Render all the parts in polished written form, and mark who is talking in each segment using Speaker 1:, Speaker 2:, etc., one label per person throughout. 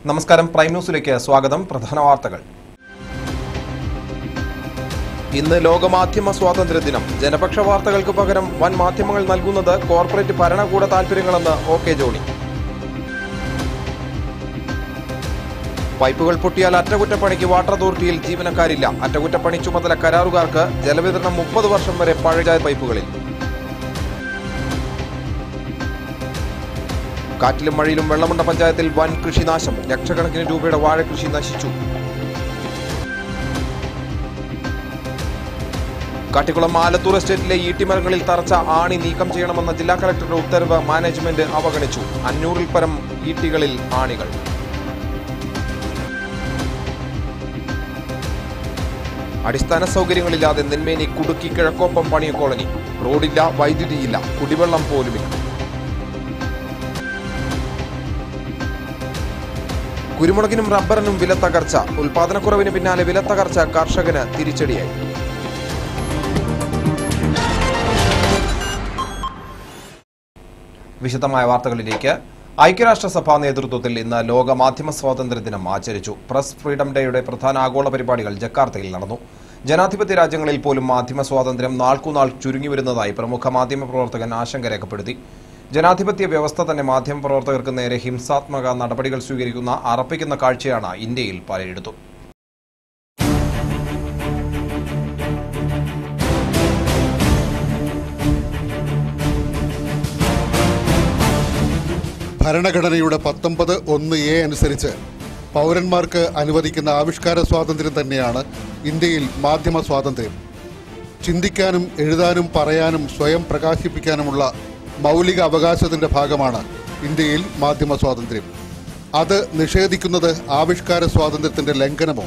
Speaker 1: നമസ്കാരം, പ്രൈം ന്യൂസിലേക്ക് സ്വാഗതം. പ്രധാന വാർത്തകൾ. ഇന്ന് ലോകമാധ്യമ സ്വാതന്ത്ര്യ ദിനം. ജനപക്ഷ വാർത്തകൾക്ക് പകരം വൻ മാധ്യമങ്ങൾ നൽകുന്നത് കോർപ്പറേറ്റ് ഭരണകൂട താൽപര്യങ്ങളെന്ന് OK ജോണി. പൈപ്പുകൾ പൊട്ടിയാൽ അറ്റകുറ്റപ്പണിക്ക് വാട്ടർ അതോറിറ്റിയിൽ ജീവനക്കാരില്ല. അറ്റകുറ്റപ്പണി ചുമതല കരാറുകാർക്ക്. ജലവിതരണം 30 വർഷം വരെ പഴയ പൈപ്പുകളിൽ. കാറ്റിലും മഴയിലും വെള്ളമുണ്ട പഞ്ചായത്തിൽ വൻ കൃഷിനാശം. ലക്ഷക്കണക്കിന് രൂപയുടെ വാഴകൃഷി നശിച്ചു. കാട്ടിക്കുളം ആലത്തൂർ എസ്റ്റേറ്റിലെ ഈട്ടിമരങ്ങളിൽ തറച്ച ആണി നീക്കം ചെയ്യണമെന്ന ജില്ലാ കളക്ടറുടെ ഉത്തരവ് മാനേജ്മെന്റ് അവഗണിച്ചു. 500-ൽ പരം ഈട്ടികളിൽ ആണികൾ. അടിസ്ഥാന സൗകര്യങ്ങളില്ലാതെ നെന്മേനി കുടുക്കി കിഴക്കോപ്പം പണിയ കോളനി. റോഡില്ല, വൈദ്യുതിയില്ല, കുടിവെള്ളം പോലുമില്ല. കുരുമുളകിനും റബ്ബറിനും വില തകർച്ച. ഉൽപാദനക്കുറവിന് പിന്നാലെ വില തകർച്ച കർഷകന് തിരിച്ചടിയായി. വിശദമായ വാർത്തകളിലേക്ക്. ഐക്യരാഷ്ട്രസഭാ നേതൃത്വത്തിൽ ഇന്ന് ലോക മാധ്യമ സ്വാതന്ത്ര്യ ദിനം ആചരിച്ചു. പ്രസ് ഫ്രീഡം ഡേയുടെ പ്രധാന ആഗോള പരിപാടികൾ ജക്കാർത്തയിൽ നടന്നു. ജനാധിപത്യ രാജ്യങ്ങളിൽ പോലും മാധ്യമ സ്വാതന്ത്ര്യം നാൾക്കുനാൾ ചുരുങ്ങിവരുന്നതായി പ്രമുഖ മാധ്യമ പ്രവർത്തകൻ ആശങ്ക രേഖപ്പെടുത്തി. ജനാധിപത്യ വ്യവസ്ഥ തന്നെ മാധ്യമപ്രവർത്തകർക്ക് നേരെ ഹിംസാത്മക നടപടികൾ സ്വീകരിക്കുന്ന അറപ്പിക്കുന്ന കാഴ്ചയാണ് ഇന്ത്യയിൽ പലയിടത്തും.
Speaker 2: ഭരണഘടനയുടെ 19(1)A അനുസരിച്ച് പൗരന്മാർക്ക് അനുവദിക്കുന്ന ആവിഷ്കാര സ്വാതന്ത്ര്യം തന്നെയാണ് ഇന്ത്യയിൽ മാധ്യമ സ്വാതന്ത്ര്യം. ചിന്തിക്കാനും എഴുതാനും പറയാനും സ്വയം പ്രകാശിപ്പിക്കാനുമുള്ള മൗലിക അവകാശത്തിന്റെ ഭാഗമാണ് ഇന്ത്യയിൽ മാധ്യമ സ്വാതന്ത്ര്യം. അത് നിഷേധിക്കുന്നത് ആവിഷ്കാര സ്വാതന്ത്ര്യത്തിന്റെ ലംഘനമോ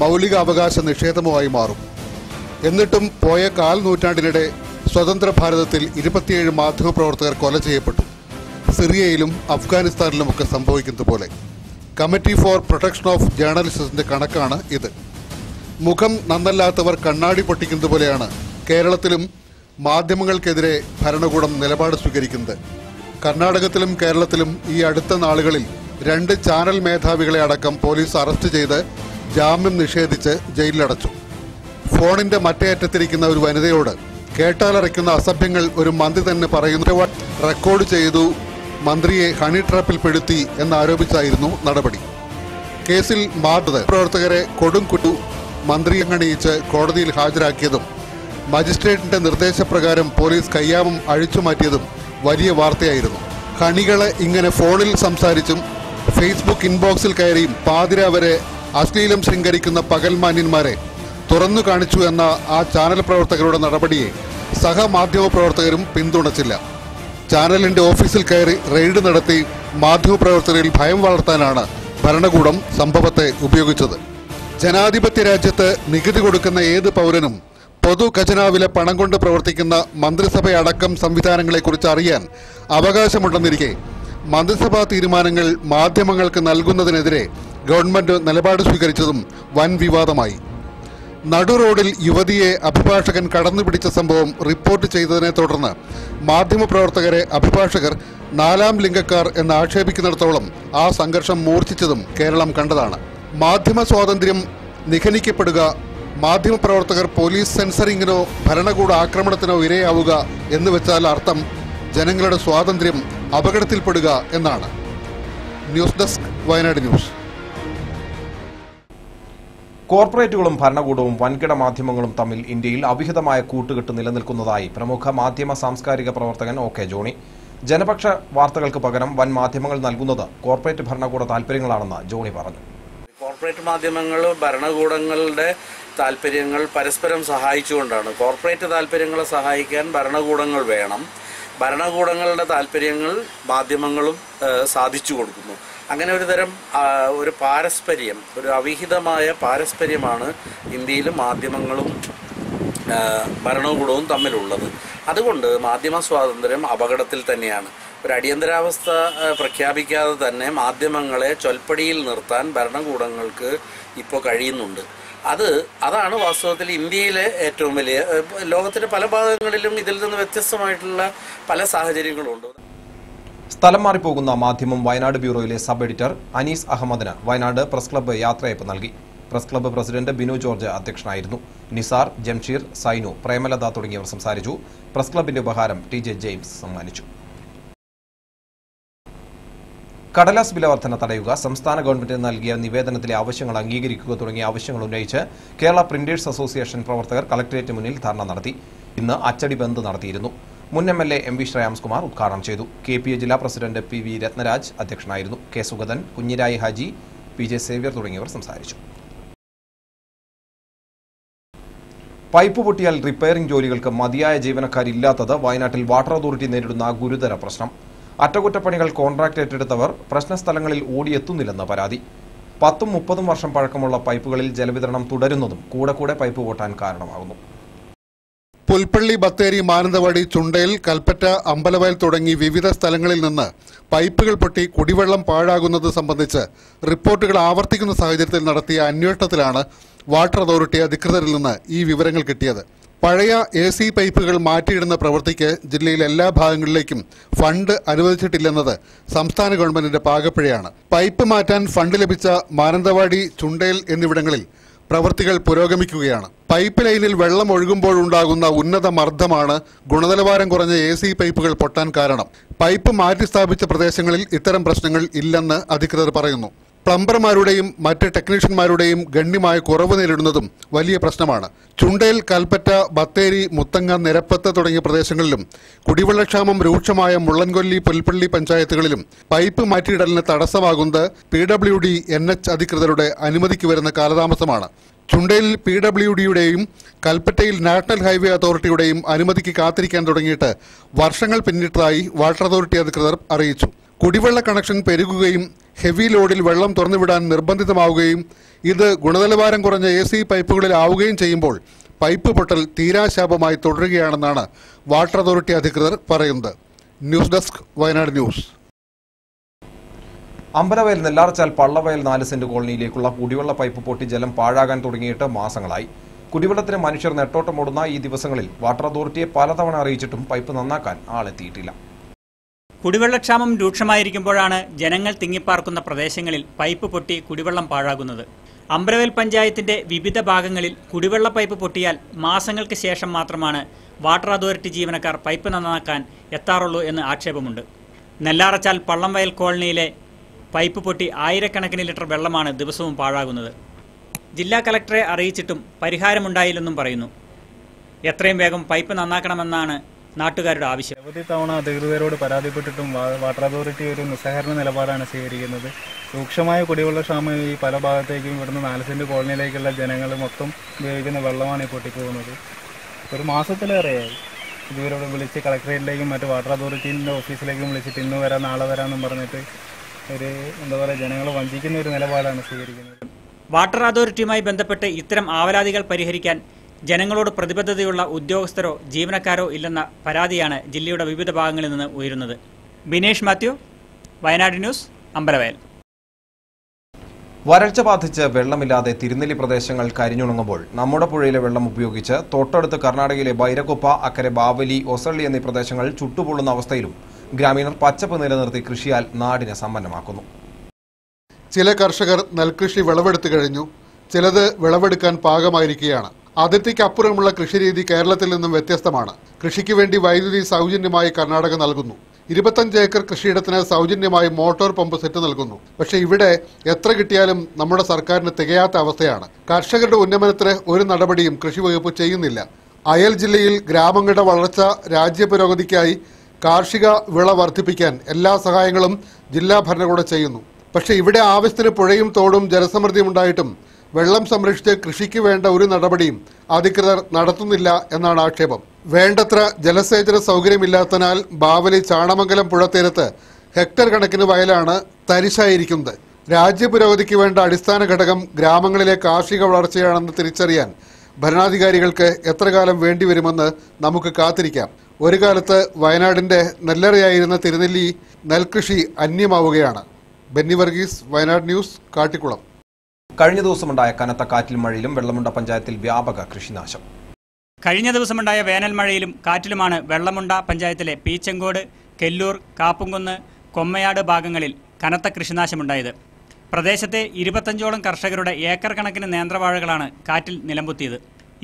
Speaker 2: മൗലിക അവകാശ നിഷേധമോ ആയി മാറും. എന്നിട്ടും പോയ 1/4 നൂറ്റാണ്ടിനിടെ സ്വതന്ത്ര ഭാരതത്തിൽ 27 മാധ്യമപ്രവർത്തകർ കൊല ചെയ്യപ്പെട്ടു. സിറിയയിലും അഫ്ഗാനിസ്ഥാനിലുമൊക്കെ സംഭവിക്കുന്നത് പോലെ. കമ്മിറ്റി ഫോർ പ്രൊട്ടക്ഷൻ ഓഫ് ജേർണലിസത്തിന്റെ കണക്കാണ് ഇത്. മുഖം നന്നല്ലാത്തവർ കണ്ണാടി പൊട്ടിക്കുന്നത് പോലെയാണ് കേരളത്തിലും മാധ്യമങ്ങൾക്കെതിരെ ഭരണകൂടം നിലപാട് സ്വീകരിക്കുന്നത്. കർണാടകത്തിലും കേരളത്തിലും ഈ അടുത്ത നാളുകളിൽ 2 ചാനൽ മേധാവികളെ അടക്കം പോലീസ് അറസ്റ്റ് ചെയ്ത് ജാമ്യം നിഷേധിച്ച് ജയിലിലടച്ചു. ഫോണിന്റെ മറ്റേ അറ്റത്തിരിക്കുന്ന ഒരു വനിതയോട് കേട്ടാലറയ്ക്കുന്ന അസഭ്യങ്ങൾ ഒരു മന്ത്രി തന്നെ പറയുന്ന റെക്കോർഡ് ചെയ്തു മന്ത്രിയെ ഹണി ട്രാപ്പിൽ പെടുത്തി എന്നാരോപിച്ചായിരുന്നു നടപടി. കേസിൽ പ്രവർത്തകരെ കൊടുംകുറ്റു മന്ത്രിയെ അണിയിച്ച് കോടതിയിൽ ഹാജരാക്കിയതും മജിസ്ട്രേറ്റിന്റെ നിർദ്ദേശപ്രകാരം പോലീസ് കയ്യാമം അഴിച്ചുമാറ്റിയതും വലിയ വാർത്തയായിരുന്നു. ഹണികളെ ഇങ്ങനെ ഫോണിൽ സംസാരിച്ചും ഫേസ്ബുക്ക് ഇൻബോക്സിൽ കയറിയും പാതിര വരെ അശ്ലീലം ശൃംഗരിക്കുന്ന പകൽമാന്യന്മാരെ തുറന്നു കാണിച്ചു എന്ന ആ ചാനൽ പ്രവർത്തകരുടെ നടപടിയെ സഹമാധ്യമ പ്രവർത്തകരും പിന്തുണച്ചില്ല. ചാനലിന്റെ ഓഫീസിൽ കയറി റെയ്ഡ് നടത്തി മാധ്യമപ്രവർത്തകരിൽ ഭയം വളർത്താനാണ് ഭരണകൂടം സംഭവത്തെ ഉപയോഗിച്ചത്. ജനാധിപത്യ രാജ്യത്ത് നികുതി കൊടുക്കുന്ന ഏത് പൗരനും പൊതു ഖജനാവിലെ പണം കൊണ്ട് പ്രവർത്തിക്കുന്ന മന്ത്രിസഭയടക്കം സംവിധാനങ്ങളെക്കുറിച്ച് അറിയാൻ അവകാശമുണ്ടെന്നിരിക്കെ മന്ത്രിസഭാ തീരുമാനങ്ങൾ മാധ്യമങ്ങൾക്ക് നൽകുന്നതിനെതിരെ ഗവൺമെന്റ് നിലപാട് സ്വീകരിച്ചതും വൻ വിവാദമായി. നടു റോഡിൽ യുവതിയെ അഭിഭാഷകൻ കടന്നുപിടിച്ച സംഭവം റിപ്പോർട്ട് ചെയ്തതിനെ തുടർന്ന് മാധ്യമപ്രവർത്തകരെ അഭിഭാഷകർ 4ാം ലിംഗക്കാർ എന്ന് ആക്ഷേപിക്കുന്നിടത്തോളം ആ സംഘർഷം മൂർച്ഛിച്ചതും കേരളം കണ്ടതാണ്. മാധ്യമ സ്വാതന്ത്ര്യം നിഖനിക്കപ്പെടുക, മാധ്യമപ്രവർത്തകർ പോലീസ് സെൻസറിങ്ങിനോ ഭരണകൂട ആക്രമണത്തിനോ ഇരയാവുക എന്ന് വെച്ചാൽ അർത്ഥം ജനങ്ങളുടെ സ്വാതന്ത്ര്യം അപകടത്തിൽപ്പെടുക എന്നാണ്. News desk, Wayanad news.
Speaker 1: കോർപ്പറേറ്റുകളും ഭരണകൂടവും വൻകിട മാധ്യമങ്ങളും തമ്മിൽ ഇന്ത്യയിൽ അവിഹിതമായ കൂട്ടുകെട്ട് നിലനിൽക്കുന്നതായി പ്രമുഖ മാധ്യമ സാംസ്കാരിക പ്രവർത്തകൻ OK ജോണി. ജനപക്ഷ വാർത്തകൾക്ക് പകരം വൻ മാധ്യമങ്ങൾ നൽകുന്നത് കോർപ്പറേറ്റ് ഭരണകൂട താൽപര്യങ്ങളാണെന്ന് ജോണി പറഞ്ഞു.
Speaker 3: കോർപ്പറേറ്റ് മാധ്യമങ്ങൾ ഭരണകൂടങ്ങളുടെ താൽപര്യങ്ങൾ പരസ്പരം സഹായിച്ചുകൊണ്ടാണ്. കോർപ്പറേറ്റ് താൽപര്യങ്ങളെ സഹായിക്കാൻ ഭരണകൂടങ്ങൾ വേണം. ഭരണകൂടങ്ങളുടെ താൽപര്യങ്ങൾ മാധ്യമങ്ങളും സാധിച്ചു കൊടുക്കുന്നു. അങ്ങനെ ഒരു തരം ഒരു പാരസ്പര്യം, ഒരു അവിഹിതമായ പാരസ്പര്യമാണ് ഇന്ത്യയിൽ മാധ്യമങ്ങളും ഭരണകൂടവും തമ്മിലുള്ളത്. അതുകൊണ്ട് മാധ്യമ സ്വാതന്ത്ര്യം അപകടത്തിൽ തന്നെയാണ്. ഒരു അടിയന്തരാവസ്ഥ പ്രഖ്യാപിക്കാതെ തന്നെ മാധ്യമങ്ങളെ ചൊൽപ്പടിയിൽ നിർത്താൻ ഭരണകൂടങ്ങൾക്ക് ഇപ്പോൾ കഴിയുന്നുണ്ട്. അതാണ് വാസ്തവത്തിൽ ഇന്ത്യയിലെ ഏറ്റവും വലിയ, ലോകത്തിന്റെ പല ഭാഗങ്ങളിലും ഇതിൽ നിന്ന് വ്യത്യസ്തമായിട്ടുള്ള പല സാഹചര്യങ്ങളുണ്ട്.
Speaker 1: സ്ഥലം മാറിപ്പോകുന്ന മാധ്യമം വയനാട് ബ്യൂറോയിലെ സബ് എഡിറ്റർ അനീസ് അഹമ്മദിന് വയനാട് പ്രസ് ക്ലബ്ബ് യാത്രയയപ്പ് നൽകി. Press club president Binu George അധ്യക്ഷനായിരുന്നു. നിസാർ, ജംഷീർ, സൈനു, പ്രേമലത തുടങ്ങിയവർ സംസാരിച്ചു. പ്രസ് ക്ലബ്ബിന്റെ ഉപഹാരം TJ ജെയിംസ് സമ്മാനിച്ചു. കടലാസ് വില വർധന തടയുക, സംസ്ഥാന ഗവൺമെന്റിന് നൽകിയ നിവേദനത്തിലെ ആവശ്യങ്ങൾ അംഗീകരിക്കുക തുടങ്ങിയ ആവശ്യങ്ങൾ ഉന്നയിച്ച് കേരള പ്രിന്റേഴ്സ് അസോസിയേഷൻ പ്രവർത്തകർ കളക്ടറേറ്റ് മുന്നിൽ ധർണ നടത്തി. ഇന്ന് അച്ചടി ബന്ദ് നടത്തിയിരുന്നു. മുൻ MLA MV ശ്രേയാംസ്കുമാർ ഉദ്ഘാടനം ചെയ്തു. KPA ജില്ലാ പ്രസിഡന്റ് PV രത്നരാജ് അധ്യക്ഷനായിരുന്നു. K Sugathan, Kunhirayi Haji, PJ Xavier തുടങ്ങിയവർ സംസാരിച്ചു. പൈപ്പ് പൊട്ടിയാൽ റിപ്പയറിംഗ് ജോലികൾക്ക് മതിയായ ജീവനക്കാരില്ലാത്തത് വയനാട്ടിൽ വാട്ടർ അതോറിറ്റി നേരിടുന്ന ഗുരുതര പ്രശ്നം. അറ്റകുറ്റപ്പണികൾ കോൺട്രാക്ട് ഏറ്റെടുത്തവർ പ്രശ്നസ്ഥലങ്ങളിൽ ഓടിയെത്തുന്നില്ലെന്ന് പരാതി. 10-30 വർഷം പഴക്കമുള്ള പൈപ്പുകളിൽ ജലവിതരണം തുടരുന്നതും കൂടെ പൈപ്പ് പൊട്ടാൻ കാരണമാകുന്നു.
Speaker 2: പുൽപ്പള്ളി, ബത്തേരി, മാനന്തവാടി, ചുണ്ടേൽ, കൽപ്പറ്റ, അമ്പലവയൽ തുടങ്ങി വിവിധ സ്ഥലങ്ങളിൽ നിന്ന് പൈപ്പുകൾ പൊട്ടി കുടിവെള്ളം പാഴാകുന്നത് സംബന്ധിച്ച് റിപ്പോർട്ടുകൾ ആവർത്തിക്കുന്ന സാഹചര്യത്തിൽ നടത്തിയ അന്വേഷണത്തിലാണ് വാട്ടർ അതോറിറ്റി അധികൃതരിൽ നിന്ന് ഈ വിവരങ്ങൾ കിട്ടിയത്. പഴയ AC പൈപ്പുകൾ മാറ്റിയിടുന്ന പ്രവൃത്തിക്ക് ജില്ലയിലെ എല്ലാ ഭാഗങ്ങളിലേക്കും ഫണ്ട് അനുവദിച്ചിട്ടില്ലെന്നത് സംസ്ഥാന ഗവൺമെന്റിന്റെ പാകപ്പിഴയാണ്. പൈപ്പ് മാറ്റാൻ ഫണ്ട് ലഭിച്ച മാനന്തവാടി, ചുണ്ടേൽ എന്നിവിടങ്ങളിൽ പ്രവൃത്തികൾ പുരോഗമിക്കുകയാണ്. പൈപ്പ് ലൈനിൽ വെള്ളം ഒഴുകുമ്പോഴുണ്ടാകുന്ന ഉന്നത മർദ്ദമാണ് ഗുണനിലവാരം കുറഞ്ഞ AC പൈപ്പുകൾ പൊട്ടാൻ കാരണം. പൈപ്പ് മാറ്റി സ്ഥാപിച്ച പ്രദേശങ്ങളിൽ ഇത്തരം പ്രശ്നങ്ങൾ ഇല്ലെന്ന് അധികൃതർ പറയുന്നു. പ്ലംബർമാരുടെയും മറ്റ് ടെക്നീഷ്യന്മാരുടെയും ഗണ്യമായ കുറവ് നേരിടുന്നതും വലിയ പ്രശ്നമാണ്. ചുണ്ടേൽ, കൽപ്പറ്റ, ബത്തേരി, മുത്തങ്ങ, നിരപ്പത്ത് തുടങ്ങിയ പ്രദേശങ്ങളിലും കുടിവെള്ളക്ഷാമം രൂക്ഷമായ മുള്ളൻകൊല്ലി, പുൽപ്പള്ളി പഞ്ചായത്തുകളിലും പൈപ്പ് മാറ്റിയിടലിന് തടസ്സമാകുന്നത് PWD NH അധികൃതരുടെ അനുമതിക്ക് വരുന്ന കാലതാമസമാണ്. ചുണ്ടേലിൽ PWDയുടെയും കൽപ്പറ്റയിൽ നാഷണൽ ഹൈവേ അതോറിറ്റിയുടെയും അനുമതിക്ക് കാത്തിരിക്കാൻ തുടങ്ങിയിട്ട് വർഷങ്ങൾ പിന്നിട്ടതായി വാട്ടർ അതോറിറ്റി അധികൃതർ അറിയിച്ചു. കുടിവെള്ള കണക്ഷൻ പെരുകുകയും ഹെവി ലോഡിൽ വെള്ളം തുറന്നുവിടാൻ നിർബന്ധിതമാവുകയും ഇത് ഗുണനിലവാരം കുറഞ്ഞ AC പൈപ്പുകളിലാവുകയും ചെയ്യുമ്പോൾ പൈപ്പ് പൊട്ടൽ തീരാശാപമായി തുടരുകയാണെന്നാണ് വാട്ടർ അതോറിറ്റി അധികൃതർ പറയുന്നത്. News desk, Wayanad news.
Speaker 1: Ambalavayal, Nellarachal, Pallavayal 4 cent കോളനിയിലേക്കുള്ള കുടിവെള്ള പൈപ്പ് പൊട്ടി ജലം പാഴാകാൻ തുടങ്ങിയിട്ട് മാസങ്ങളായി. കുടിവെള്ളത്തിന് മനുഷ്യർ നെട്ടോട്ടമോടുന്ന ഈ ദിവസങ്ങളിൽ വാട്ടർ അതോറിറ്റിയെ പലതവണ അറിയിച്ചിട്ടും പൈപ്പ് നന്നാക്കാൻ ആളെത്തിയിട്ടില്ല.
Speaker 4: കുടിവെള്ളക്ഷാമം രൂക്ഷമായിരിക്കുമ്പോഴാണ് ജനങ്ങൾ തിങ്ങിപ്പാർക്കുന്ന പ്രദേശങ്ങളിൽ പൈപ്പ് പൊട്ടി കുടിവെള്ളം പാഴാകുന്നത്. അമ്പലവയൽ പഞ്ചായത്തിന്റെ വിവിധ ഭാഗങ്ങളിൽ കുടിവെള്ള പൈപ്പ് പൊട്ടിയാൽ മാസങ്ങൾക്ക് ശേഷം മാത്രമാണ് വാട്ടർ അതോറിറ്റി ജീവനക്കാർ പൈപ്പ് നന്നാക്കാൻ എത്താറുള്ളൂ എന്ന് ആക്ഷേപമുണ്ട്. നെല്ലാറച്ചാൽ പള്ളംവയൽ കോളനിയിലെ പൈപ്പ് പൊട്ടി ആയിരക്കണക്കിന് ലിറ്റർ വെള്ളമാണ് ദിവസവും പാഴാകുന്നത്. ജില്ലാ കളക്ടറെ അറിയിച്ചിട്ടും പരിഹാരമുണ്ടായില്ലെന്നും പറയുന്നു. എത്രയും വേഗം പൈപ്പ് നന്നാക്കണമെന്നാണ് നാട്ടുകാരുടെ ആവശ്യം.
Speaker 5: നിരവധി തവണ അധികൃതരോട് പരാതിപ്പെട്ടിട്ടും വാട്ടർ അതോറിറ്റി ഒരു നിസ്സഹകരണ നിലപാടാണ് സ്വീകരിക്കുന്നത്. രൂക്ഷമായ കുടിവെള്ള ക്ഷാമം ഈ പല ഭാഗത്തേക്കും ഇവിടുന്ന് 4 സെന്റ് കോളനിയിലേക്കുള്ള ജനങ്ങൾ മൊത്തം ഉപയോഗിക്കുന്ന വെള്ളമാണ് ഈ പൊട്ടിപ്പോകുന്നത്. ഒരു മാസത്തിലേറെയായി ഇതുവരോട് വിളിച്ച് കളക്ടറേറ്റിലേക്കും മറ്റ് വാട്ടർ അതോറിറ്റീൻ്റെ ഓഫീസിലേക്കും വിളിച്ചിട്ട് ഇന്ന് വരാം നാളെ വരാമെന്നും പറഞ്ഞിട്ട് ഒരു ജനങ്ങളെ വഞ്ചിക്കുന്ന ഒരു നിലപാടാണ് സ്വീകരിക്കുന്നത്.
Speaker 4: വാട്ടർ അതോറിറ്റിയുമായി ബന്ധപ്പെട്ട് ഇത്തരം ആവലാതികൾ പരിഹരിക്കാൻ ജനങ്ങളോട് പ്രതിബദ്ധതയുള്ള ഉദ്യോഗസ്ഥരോ ജീവനക്കാരോ ഇല്ലെന്ന പരാതിയാണ് ജില്ലയുടെ വിവിധ ഭാഗങ്ങളിൽ നിന്ന് ഉയരുന്നത്. ബിനേഷ് മാത്യു, വയനാട് ന്യൂസ്, അമ്പലവയൽ.
Speaker 1: വരൾച്ച ബാധിച്ച് വെള്ളമില്ലാതെ തിരുനെല്ലി പ്രദേശങ്ങൾ കരിഞ്ഞുണങ്ങുമ്പോൾ നമ്മുടെ പുഴയിലെ വെള്ളം ഉപയോഗിച്ച് തൊട്ടടുത്ത് കർണാടകയിലെ ബൈരക്കൊപ്പ, അക്കരെ ബാവലി, ഒസള്ളി എന്നീ പ്രദേശങ്ങൾ ചുട്ടുപൊള്ളുന്ന അവസ്ഥയിലും ഗ്രാമീണർ പച്ചപ്പ് നിലനിർത്തി കൃഷിയാൽ നാടിനെ സമ്പന്നമാക്കുന്നു.
Speaker 2: ചില കർഷകർ നെൽകൃഷി വിളവെടുത്തു കഴിഞ്ഞു, ചിലത് വിളവെടുക്കാൻ പാകമായിരിക്കുകയാണ്. അതിർത്തിക്കപ്പുറമുള്ള കൃഷിരീതി കേരളത്തിൽ നിന്നും വ്യത്യസ്തമാണ്. കൃഷിക്ക് വേണ്ടി വൈദ്യുതി സൗജന്യമായി കർണാടക നൽകുന്നു. 25 ഏക്കർ കൃഷിയിടത്തിന് സൗജന്യമായി മോട്ടോർ പമ്പ് സെറ്റ് നൽകുന്നു. പക്ഷേ ഇവിടെ എത്ര കിട്ടിയാലും നമ്മുടെ സർക്കാരിന് തികയാത്ത അവസ്ഥയാണ്. കർഷകരുടെ ഉന്നമനത്തിന് ഒരു നടപടിയും കൃഷി വകുപ്പ് ചെയ്യുന്നില്ല. അയൽ ജില്ലയിൽ ഗ്രാമങ്ങളുടെ വളർച്ച, രാജ്യ പുരോഗതിക്കായി കാർഷിക വിള വർദ്ധിപ്പിക്കാൻ എല്ലാ സഹായങ്ങളും ജില്ലാ ഭരണകൂടം ചെയ്യുന്നു. പക്ഷേ ഇവിടെ ആവശ്യത്തിന് പുഴയും തോടും ജലസമൃദ്ധിയും ഉണ്ടായിട്ടും വെള്ളം സംരക്ഷിച്ച് കൃഷിക്ക് വേണ്ട ഒരു നടപടിയും അധികൃതർ നടത്തുന്നില്ല എന്നാണ് ആക്ഷേപം. വേണ്ടത്ര ജലസേചന സൗകര്യമില്ലാത്തതിനാൽ ബാവലി, ചാണമംഗലം പുഴത്തീരത്ത് ഹെക്ടർ കണക്കിന് വയലാണ് തരിശായിരിക്കുന്നത്. രാജ്യപുരോഗതിക്ക് വേണ്ട അടിസ്ഥാന ഘടകം ഗ്രാമങ്ങളിലെ കാർഷിക വളർച്ചയാണെന്ന് തിരിച്ചറിയാൻ ഭരണാധികാരികൾക്ക് എത്ര കാലം വേണ്ടിവരുമെന്ന് നമുക്ക് കാത്തിരിക്കാം. ഒരു കാലത്ത് വയനാടിന്റെ നെല്ലറയായിരുന്ന തിരുനെല്ലി നെൽകൃഷി അന്യമാവുകയാണ്. ബെന്നി വർഗീസ്, വയനാട് ന്യൂസ്, കാട്ടിക്കുളം.
Speaker 1: കഴിഞ്ഞ ദിവസമുണ്ടായ കനത്ത കാറ്റിലും മഴയിലും വെള്ളമുണ്ട പഞ്ചായത്തിൽ വ്യാപക കൃഷിനാശം.
Speaker 4: കഴിഞ്ഞ ദിവസമുണ്ടായ വേനൽ മഴയിലും കാറ്റിലുമാണ് വെള്ളമുണ്ട പഞ്ചായത്തിലെ പീച്ചങ്കോട്, കെല്ലൂർ, കാപ്പുംകുന്ന്, കൊമ്മയാട് ഭാഗങ്ങളിൽ കനത്ത കൃഷിനാശമുണ്ടായത്. പ്രദേശത്തെ 25ഓളം കർഷകരുടെ ഏക്കർ കണക്കിന് നേന്ത്രവാഴകളാണ് കാറ്റിൽ നിലംപൊത്തിയത്.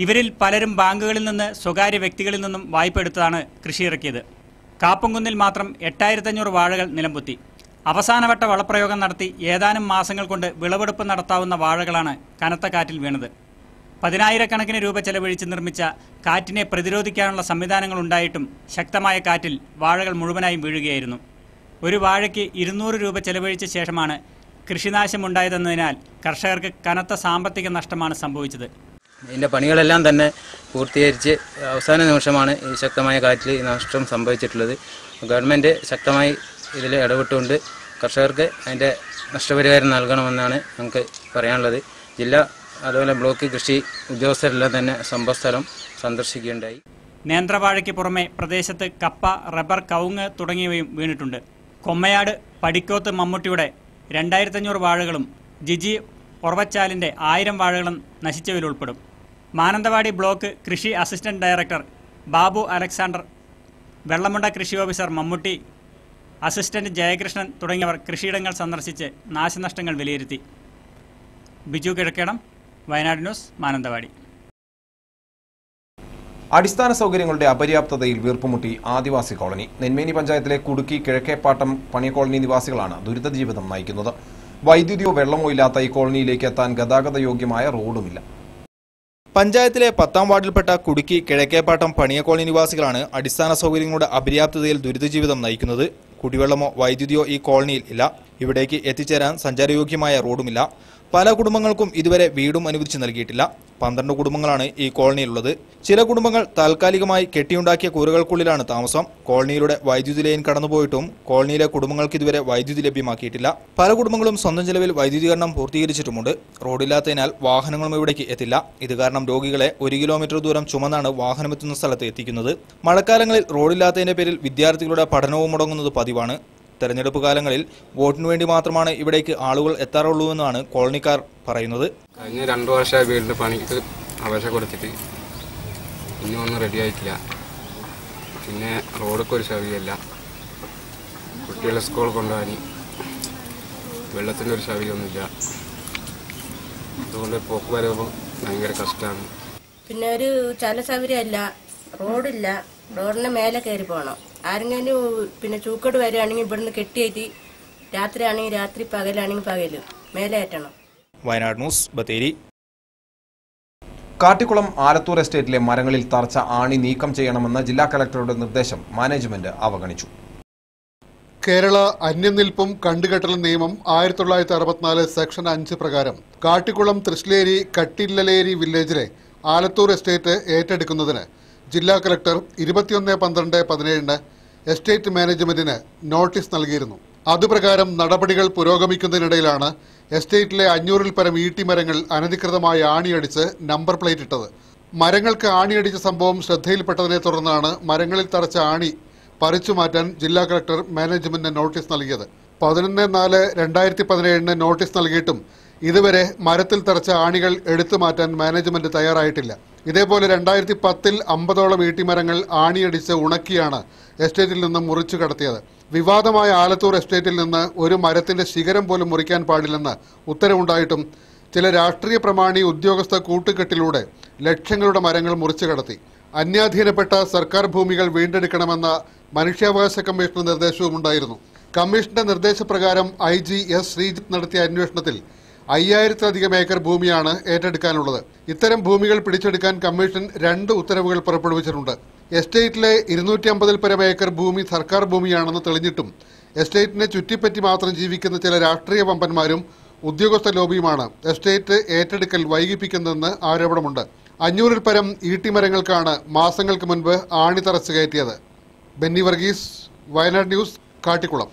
Speaker 4: ഇവരിൽ പലരും ബാങ്കുകളിൽ നിന്ന് സ്വകാര്യ വ്യക്തികളിൽ നിന്നും വായ്പ എടുത്താണ് കൃഷിയിറക്കിയത്. കാപ്പുംകുന്നിൽ മാത്രം 8500 വാഴകൾ നിലംപൊത്തി. അവസാനവട്ട വളപ്രയോഗം നടത്തി ഏതാനും മാസങ്ങൾ കൊണ്ട് വിളവെടുപ്പ് നടത്താവുന്ന വാഴകളാണ് കനത്ത കാറ്റിൽ വീണത്. 10,000-കണക്കിന് രൂപ ചെലവഴിച്ച് നിർമ്മിച്ച കാറ്റിനെ പ്രതിരോധിക്കാനുള്ള സംവിധാനങ്ങൾ ഉണ്ടായിട്ടും ശക്തമായ കാറ്റിൽ വാഴകൾ മുഴുവനായും വീഴുകയായിരുന്നു. ഒരു വാഴയ്ക്ക് 200 രൂപ ചെലവഴിച്ച ശേഷമാണ് കൃഷിനാശമുണ്ടായതെന്നതിനാൽ കർഷകർക്ക് കനത്ത സാമ്പത്തിക നഷ്ടമാണ് സംഭവിച്ചത്.
Speaker 6: ഇതിൻ്റെ പണികളെല്ലാം തന്നെ പൂർത്തീകരിച്ച് അവസാന നിമിഷമാണ് ഈ ശക്തമായ കാറ്റിൽ ഈ നഷ്ടം സംഭവിച്ചിട്ടുള്ളത്. ഗവൺമെൻറ് ശക്തമായി ഇതിൽ ഇടപെട്ടുകൊണ്ട് കർഷകർക്ക് അതിൻ്റെ നഷ്ടപരിഹാരം നൽകണമെന്നാണ് നമുക്ക് പറയാനുള്ളത്. ജില്ല അതുപോലെ ബ്ലോക്ക് കൃഷി ഉദ്യോഗസ്ഥരെല്ലാം തന്നെ സംഭവസ്ഥലം സന്ദർശിക്കുകയുണ്ടായി.
Speaker 4: നേന്ത്രവാഴയ്ക്ക് പുറമെ പ്രദേശത്ത് കപ്പ, റബ്ബർ, കവുങ്ങ് തുടങ്ങിയവയും വീണിട്ടുണ്ട്. കൊമ്മയാട് പടിക്കോത്ത് മമ്മൂട്ടിയുടെ 2500 വാഴകളും ജിജി ഒറവച്ചാലിൻ്റെ 1000 വാഴകളും നശിച്ചവയിൽ ഉൾപ്പെടും. മാനന്തവാടി ബ്ലോക്ക് കൃഷി assistant director Babu Alexander, Vellamunda കൃഷി ഓഫീസർ മമ്മൂട്ടി, അസിസ്റ്റന്റ് ജയകൃഷ്ണൻ തുടങ്ങിയവർ കൃഷിയിടങ്ങൾ സന്ദർശിച്ച് നാശനഷ്ടങ്ങൾ വിലയിരുത്തി. ബിജു കിഴക്കേടം, വയനാട് ന്യൂസ്, മാനന്തവാടി.
Speaker 1: അടിസ്ഥാന സൗകര്യങ്ങളുടെ അപര്യാപ്തതയിൽ വീർപ്പുമുട്ടി ആദിവാസി കോളനി. നെന്മേനി പഞ്ചായത്തിലെ കുടുക്കി കിഴക്കേപ്പാട്ടം പണിയ കോളനി നിവാസികളാണ് ദുരിത ജീവിതം നയിക്കുന്നത്. വൈദ്യുതിയോ വെള്ളമോ ഇല്ലാത്ത ഈ കോളനിയിലേക്ക് എത്താൻ ഗതാഗത യോഗ്യമായ റോഡുമില്ല.
Speaker 7: പഞ്ചായത്തിലെ 10ാം വാർഡിൽപ്പെട്ട കുടുക്കി കിഴക്കേപ്പാട്ടം പണിയ കോളനി നിവാസികളാണ് അടിസ്ഥാന സൗകര്യങ്ങളുടെ അപര്യാപ്തതയിൽ ദുരിതജീവിതം നയിക്കുന്നത്. കുടിവെള്ളമോ വൈദ്യുതിയോ ഈ കോളനിയിൽ ഇല്ല. ഇവിടേക്ക് എത്തിച്ചേരാൻ സഞ്ചാരയോഗ്യമായ റോഡുമില്ല. പല കുടുംബങ്ങൾക്കും ഇതുവരെ വീടും അനുവദിച്ചു നൽകിയിട്ടില്ല. 12 കുടുംബങ്ങളാണ് ഈ കോളനിയിലുള്ളത്. ചില കുടുംബങ്ങൾ താൽക്കാലികമായി കെട്ടിയുണ്ടാക്കിയ കൂരകൾക്കുള്ളിലാണ് താമസം. കോളനിയിലൂടെ വൈദ്യുതി ലൈൻ കടന്നുപോയിട്ടും കോളനിയിലെ കുടുംബങ്ങൾക്ക് ഇതുവരെ വൈദ്യുതി ലഭ്യമാക്കിയിട്ടില്ല. പല കുടുംബങ്ങളും സ്വന്തം ചെലവിൽ വൈദ്യുതീകരണം പൂർത്തീകരിച്ചിട്ടുമുണ്ട്. റോഡില്ലാത്തതിനാൽ വാഹനങ്ങളും ഇവിടേക്ക് എത്തില്ല. ഇത് കാരണം രോഗികളെ 1 കിലോമീറ്റർ ദൂരം ചുമന്നാണ് വാഹനമെത്തുന്ന സ്ഥലത്ത് എത്തിക്കുന്നത്. മഴക്കാലങ്ങളിൽ റോഡില്ലാത്തതിന്റെ പേരിൽ വിദ്യാർത്ഥികളുടെ പഠനവും മുടങ്ങുന്നത് പതിവാണ്. തെരഞ്ഞെടുപ്പ് കാലങ്ങളിൽ വോട്ടിനു വേണ്ടി മാത്രമാണ് ഇവിടേക്ക് ആളുകൾ എത്താറുള്ളൂവെന്നാണ് കോളനിക്കാർ പറയുന്നത്.
Speaker 8: കഴിഞ്ഞ 2 വർഷമായി വീടിൻ്റെ പണിക്ക് അപേക്ഷ കൊടുത്തിട്ട് ഇനി ഒന്നും റെഡിയായിട്ടില്ല. പിന്നെ റോഡൊക്കെ ഒരു സൗകര്യമില്ല. കുട്ടികളെ സ്കൂൾ കൊണ്ടുപോകാൻ വെള്ളത്തിൻ്റെ ഒരു സൗകര്യമൊന്നുമില്ല. അതുകൊണ്ട് പോക്ക് വരവ് ഭയങ്കര കഷ്ടമാണ്.
Speaker 9: പിന്നെ ഒരു ചല സൗകര്യമല്ല, റോഡില്ല. റോഡിന് മേലെ കയറി പോകണം. ആരെങ്കിലും പിന്നെ ചൂക്കോട് വരികയാണെങ്കിൽ ഇവിടുന്ന് കെട്ടിയേറ്റി രാത്രിയാണെങ്കിൽ രാത്രി, പകലാണെങ്കിൽ പകല് മേലെ ഏറ്റണം.
Speaker 7: വയനാട് ന്യൂസ്, ബത്തേരി.
Speaker 1: കാട്ടിക്കുളം ആലത്തൂർ എസ്റ്റേറ്റിലെ മരങ്ങളിൽ തറച്ച ആണി നീക്കം ചെയ്യണമെന്ന ജില്ലാ കലക്ടറുടെ നിർദ്ദേശം മാനേജ്മെന്റ് അവഗണിച്ചു.
Speaker 2: കേരള അന്യനിൽപ്പും കണ്ടുകെട്ടലും നിയമം 1964 സെക്ഷൻ 5 പ്രകാരം കാട്ടിക്കുളം തൃശ്ശേരി കട്ടില്ലലേരി വില്ലേജിലെ ആലത്തൂർ എസ്റ്റേറ്റ് ഏറ്റെടുക്കുന്നതിന് ജില്ലാ കലക്ടർ 21/12/17 എസ്റ്റേറ്റ് മാനേജ്മെന്റിന് നോട്ടീസ് നൽകിയിരുന്നു. അതുപ്രകാരം നടപടികൾ പുരോഗമിക്കുന്നതിനിടയിലാണ് എസ്റ്റേറ്റിലെ 500-ൽ പരം ഈട്ടിമരങ്ങൾ അനധികൃതമായി ആണിയടിച്ച് നമ്പർ പ്ലേറ്റ് ഇട്ടത്. മരങ്ങൾക്ക് ആണിയടിച്ച സംഭവം ശ്രദ്ധയിൽപ്പെട്ടതിനെ തുടർന്നാണ് മരങ്ങളിൽ തറച്ച ആണി പറിച്ചുമാറ്റാൻ ജില്ലാ കളക്ടർ മാനേജ്മെന്റിന് നോട്ടീസ് നൽകിയത്. 11/4/2017 നോട്ടീസ് നൽകിയിട്ടും ഇതുവരെ മരത്തിൽ തറച്ച ആണികൾ എടുത്തു മാറ്റാൻ മാനേജ്മെന്റ് തയ്യാറായിട്ടില്ല. ഇതേപോലെ 2010-ൽ 50ഓളം ഈട്ടിമരങ്ങൾ ആണിയടിച്ച് ഉണക്കിയാണ് എസ്റ്റേറ്റിൽ നിന്ന് മുറിച്ചു കടത്തിയത്. വിവാദമായ ആലത്തൂർ എസ്റ്റേറ്റിൽ നിന്ന് ഒരു മരത്തിന്റെ ശിഖരം പോലും മുറിക്കാൻ പാടില്ലെന്ന് ഉത്തരവുണ്ടായിട്ടും ചില രാഷ്ട്രീയ പ്രമാണി ഉദ്യോഗസ്ഥ കൂട്ടുകെട്ടിലൂടെ ലക്ഷങ്ങളുടെ മരങ്ങൾ മുറിച്ചു കടത്തി. അന്യാധീനപ്പെട്ട സർക്കാർ ഭൂമികൾ വീണ്ടെടുക്കണമെന്ന മനുഷ്യാവകാശ കമ്മീഷന്റെ നിർദ്ദേശവും ഉണ്ടായിരുന്നു. കമ്മീഷന്റെ നിർദ്ദേശപ്രകാരം IG S ശ്രീജിത്ത് നടത്തിയ അന്വേഷണത്തിൽ 5000-ലധികം ഏക്കർ ഭൂമിയാണ് ഏറ്റെടുക്കാനുള്ളത്. ഇത്തരം ഭൂമികൾ പിടിച്ചെടുക്കാൻ കമ്മീഷൻ 2 ഉത്തരവുകൾ പുറപ്പെടുവിച്ചിട്ടുണ്ട്. എസ്റ്റേറ്റിലെ 250-ൽ പരം ഏക്കർ ഭൂമി സർക്കാർ ഭൂമിയാണെന്ന് തെളിഞ്ഞിട്ടും എസ്റ്റേറ്റിനെ ചുറ്റിപ്പറ്റി മാത്രം ജീവിക്കുന്ന ചില രാഷ്ട്രീയ വമ്പന്മാരും ഉദ്യോഗസ്ഥ ലോബിയുമാണ് എസ്റ്റേറ്റ് ഏറ്റെടുക്കൽ വൈകിപ്പിക്കുന്നതെന്ന് ആരോപണമുണ്ട്. 500-ൽ പരം ഈട്ടിമരങ്ങൾക്കാണ് മാസങ്ങൾക്ക് മുൻപ് ആണി തറച്ചു കയറ്റിയത്. ബെന്നി വർഗീസ്, വയനാട് ന്യൂസ്, കാട്ടിക്കുളം.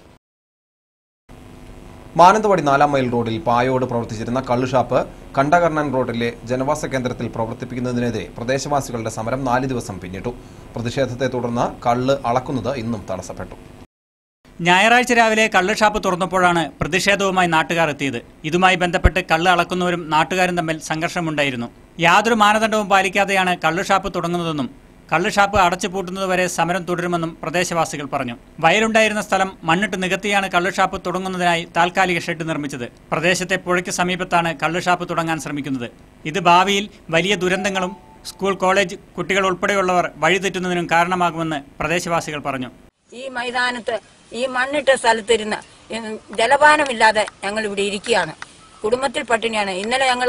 Speaker 1: മാനന്തവാടി 4-ാം മൈൽ റോഡിൽ പായോട് പ്രവർത്തിച്ചിരുന്ന കള്ളുഷാപ്പ് കണ്ടകർണൻ റോഡിലെ ജനവാസ കേന്ദ്രത്തിൽ പ്രവർത്തിപ്പിക്കുന്നതിനെതിരെ പ്രദേശവാസികളുടെ സമരം 4 ദിവസം പിന്നിട്ടു. പ്രതിഷേധത്തെ തുടർന്ന് കള്ള് അളക്കുന്നത് ഇന്നും തടസ്സപ്പെട്ടു.
Speaker 4: ഞായറാഴ്ച രാവിലെ കള്ളുഷാപ്പ് തുറന്നപ്പോഴാണ് പ്രതിഷേധവുമായി നാട്ടുകാർ എത്തിയത്. ഇതുമായി ബന്ധപ്പെട്ട് കള്ള് അളക്കുന്നവരും നാട്ടുകാരും തമ്മിൽ സംഘർഷമുണ്ടായിരുന്നു. യാതൊരു മാനദണ്ഡവും പാലിക്കാതെയാണ് കള്ളുഷാപ്പ് തുടങ്ങുന്നതെന്നും കള്ളുഷാപ്പ് അടച്ചുപൂട്ടുന്നതുവരെ സമരം തുടരുമെന്നും പ്രദേശവാസികൾ പറഞ്ഞു. വയലുണ്ടായിരുന്ന സ്ഥലം മണ്ണിട്ട് നികത്തിയാണ് കള്ളുഷാപ്പ് തുടങ്ങുന്നതിനായി താൽക്കാലിക ഷെഡ് നിർമ്മിച്ചത്. പ്രദേശത്തെ പുഴയ്ക്ക് സമീപത്താണ് കള്ളുഷാപ്പ് തുടങ്ങാൻ ശ്രമിക്കുന്നത്. ഇത് ഭാവിയിൽ വലിയ ദുരന്തങ്ങളും സ്കൂൾ കോളേജ് കുട്ടികൾ ഉൾപ്പെടെയുള്ളവർ വഴിതെറ്റുന്നതിനും കാരണമാകുമെന്ന് പ്രദേശവാസികൾ പറഞ്ഞു.
Speaker 10: ഈ മൈതാനത്ത് ഈ മണ്ണിട്ട സ്ഥലത്തിരുന്ന് ജലപാനമില്ലാതെ ഞങ്ങൾ ഇവിടെ ഇരിക്കുകയാണ്. കുടുംബത്തിൽ പട്ടിണിയാണ്. ഇന്നലെ ഞങ്ങൾ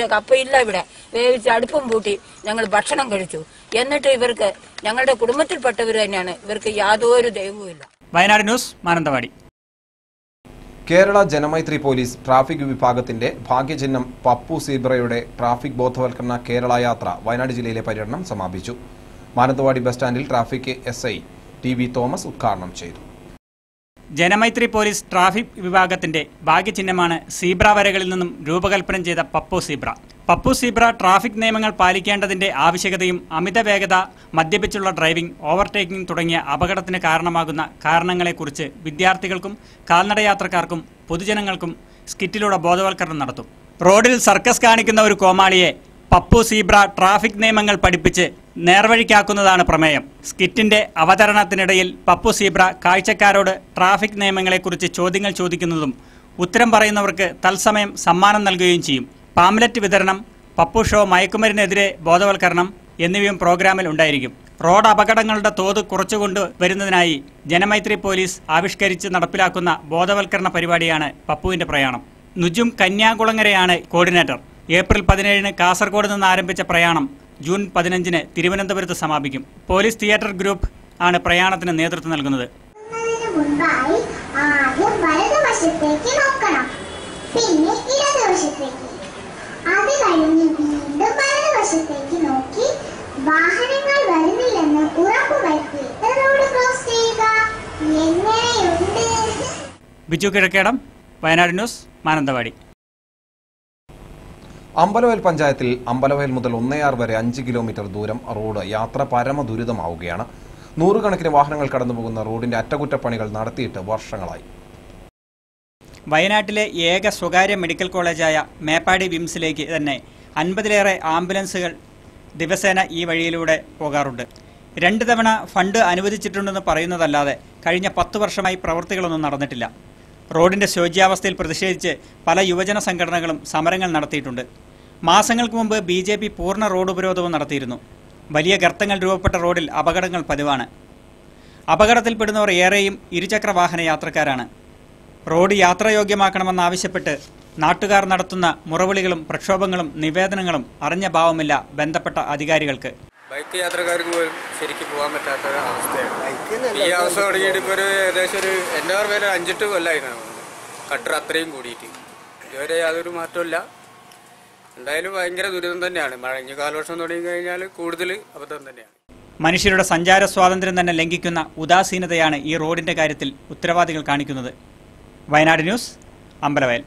Speaker 10: കപ്പയില്ല ഇവിടെ വേവിച്ച് അടുപ്പും പൂട്ടി ഞങ്ങൾ ഭക്ഷണം കഴിച്ചു. എന്നിട്ട് ഇവർക്ക് ഞങ്ങളുടെ കുടുംബത്തിൽപ്പെട്ടവർ തന്നെയാണ്. ഇവർക്ക് യാതൊരു ദൈവവുമില്ല.
Speaker 4: Wayanad news, Mananthavady.
Speaker 1: Kerala Janamaithri police traffic വിഭാഗത്തിന്റെ ഭാഗ്യചിഹ്നം പപ്പു സീബ്രയുടെ ട്രാഫിക് ബോധവൽക്കരണ കേരള യാത്ര വയനാട് ജില്ലയിലെ പര്യടനം സമാപിച്ചു. മാനന്തവാടി ബസ് സ്റ്റാൻഡിൽ ട്രാഫിക് SI TV തോമസ് ഉദ്ഘാടനം ചെയ്തു.
Speaker 4: ജനമൈത്രി പോലീസ് ട്രാഫിക് വിഭാഗത്തിന്റെ ഭാഗ്യചിഹ്നമാണ് സീബ്ര വരകളിൽ നിന്നും രൂപകൽപ്പന ചെയ്ത Pappu zebra. Pappu zebra traffic നിയമങ്ങൾ പാലിക്കേണ്ടതിന്റെ ആവശ്യകതയും അമിത വേഗത, മദ്യപിച്ചുള്ള ഡ്രൈവിംഗ്, ഓവർടേക്കിംഗ് തുടങ്ങിയ അപകടത്തിന് കാരണമാകുന്ന കാരണങ്ങളെക്കുറിച്ച് വിദ്യാർത്ഥികൾക്കും കാൽനടയാത്രക്കാർക്കും പൊതുജനങ്ങൾക്കും സ്കിറ്റിലൂടെ ബോധവൽക്കരണം നടത്തും. റോഡിൽ സർക്കസ് കാണിക്കുന്ന ഒരു കോമാളിയെ പപ്പു സീബ്ര ട്രാഫിക് നിയമങ്ങൾ പഠിപ്പിച്ച് നേർവഴിക്കാക്കുന്നതാണ് പ്രമേയം. സ്കിറ്റിന്റെ അവതരണത്തിനിടയിൽ പപ്പു സീബ്ര കാഴ്ചക്കാരോട് ട്രാഫിക് നിയമങ്ങളെക്കുറിച്ച് ചോദ്യങ്ങൾ ചോദിക്കുന്നതും ഉത്തരം പറയുന്നവർക്ക് തത്സമയം സമ്മാനം നൽകുകയും ചെയ്യും. പാംലെറ്റ് വിതരണം, പപ്പു ഷോ, മയക്കുമരുന്നെതിരെ ബോധവൽക്കരണം എന്നിവയും പ്രോഗ്രാമിൽ ഉണ്ടായിരിക്കും. റോഡ് അപകടങ്ങളുടെ തോത് കുറച്ചുകൊണ്ട് വരുന്നതിനായി ജനമൈത്രി പോലീസ് ആവിഷ്കരിച്ച് നടപ്പിലാക്കുന്ന ബോധവൽക്കരണ പരിപാടിയാണ് പപ്പുവിന്റെ പ്രയാണം. നുജും കന്യാകുളങ്ങരയാണ് കോർഡിനേറ്റർ. ഏപ്രിൽ 17 കാസർഗോഡ് നിന്ന് ആരംഭിച്ച പ്രയാണം ജൂൺ 15 തിരുവനന്തപുരത്ത് സമാപിക്കും. പോലീസ് തിയേറ്റർ ഗ്രൂപ്പ് ആണ് പ്രയാണത്തിന് നേതൃത്വം നൽകുന്നത്. ബിജു കിഴക്കേടം, വയനാട് ന്യൂസ്, മാനന്തവാടി.
Speaker 1: അമ്പലവയൽ പഞ്ചായത്തിൽ അമ്പലവയൽ മുതൽ ഒന്നയാർ വരെ 5 കിലോമീറ്റർ ദൂരം റോഡ് യാത്ര പരമ ദുരിതമാവുകയാണ്. നൂറുകണക്കിന് വാഹനങ്ങൾ കടന്നുപോകുന്ന റോഡിന്റെ അറ്റകുറ്റപ്പണികൾ നടത്തിയിട്ട് വർഷങ്ങളായി.
Speaker 4: വയനാട്ടിലെ ഏക സ്വകാര്യ മെഡിക്കൽ കോളേജായ മേപ്പാടി വിംസിലേക്ക് തന്നെ 50ലേറെ ആംബുലൻസുകൾ ദിവസേന ഈ വഴിയിലൂടെ പോകാറുണ്ട്. 2 തവണ ഫണ്ട് അനുവദിച്ചിട്ടുണ്ടെന്ന് പറയുന്നതല്ലാതെ കഴിഞ്ഞ 10 വർഷമായി പ്രവൃത്തികളൊന്നും നടന്നിട്ടില്ല. റോഡിന്റെ ശോച്യാവസ്ഥയിൽ പ്രതിഷേധിച്ച് പല യുവജന സംഘടനകളും സമരങ്ങൾ നടത്തിയിട്ടുണ്ട്. മാസങ്ങൾക്ക് മുമ്പ് BJP പൂർണ്ണ റോഡ് ഉപരോധവും നടത്തിയിരുന്നു. വലിയ ഗർത്തങ്ങൾ രൂപപ്പെട്ട റോഡിൽ അപകടങ്ങൾ പതിവാണ്. അപകടത്തിൽപ്പെടുന്നവർ ഏറെയും ഇരുചക്ര വാഹന യാത്രക്കാരാണ്. റോഡ് യാത്രായോഗ്യമാക്കണമെന്നാവശ്യപ്പെട്ട് നാട്ടുകാർ നടത്തുന്ന മുറവിളികളും പ്രക്ഷോഭങ്ങളും നിവേദനങ്ങളും അറിഞ്ഞ ഭാവമില്ല ബന്ധപ്പെട്ട അധികാരികൾക്ക്.
Speaker 8: ബൈക്ക് യാത്രക്കാർക്ക് പോലും ശരിക്കും പോകാൻ പറ്റാത്ത അവസ്ഥയാണ്. ഈ അവസ്ഥ തുടങ്ങിയിട്ട് ഇപ്പോൾ ഏകദേശം എൻ്റെ ഓർമ്മയിൽ 5-8 കൊല്ലമായിരുന്നു കട്ടർ അത്രയും കൂടിയിട്ട്. ഇതുവരെ യാതൊരു മാറ്റമില്ല. എന്തായാലും ഭയങ്കര ദുരിതം തന്നെയാണ്. മഴഞ്ഞ കാലവർഷം തുടങ്ങി കഴിഞ്ഞാൽ കൂടുതൽ അബദ്ധം തന്നെയാണ്.
Speaker 4: മനുഷ്യരുടെ സഞ്ചാര സ്വാതന്ത്ര്യം തന്നെ ലംഘിക്കുന്ന ഉദാസീനതയാണ് ഈ റോഡിന്റെ കാര്യത്തിൽ ഉത്തരവാദികൾ കാണിക്കുന്നത്. വയനാട് ന്യൂസ്, അമ്പലവയൽ.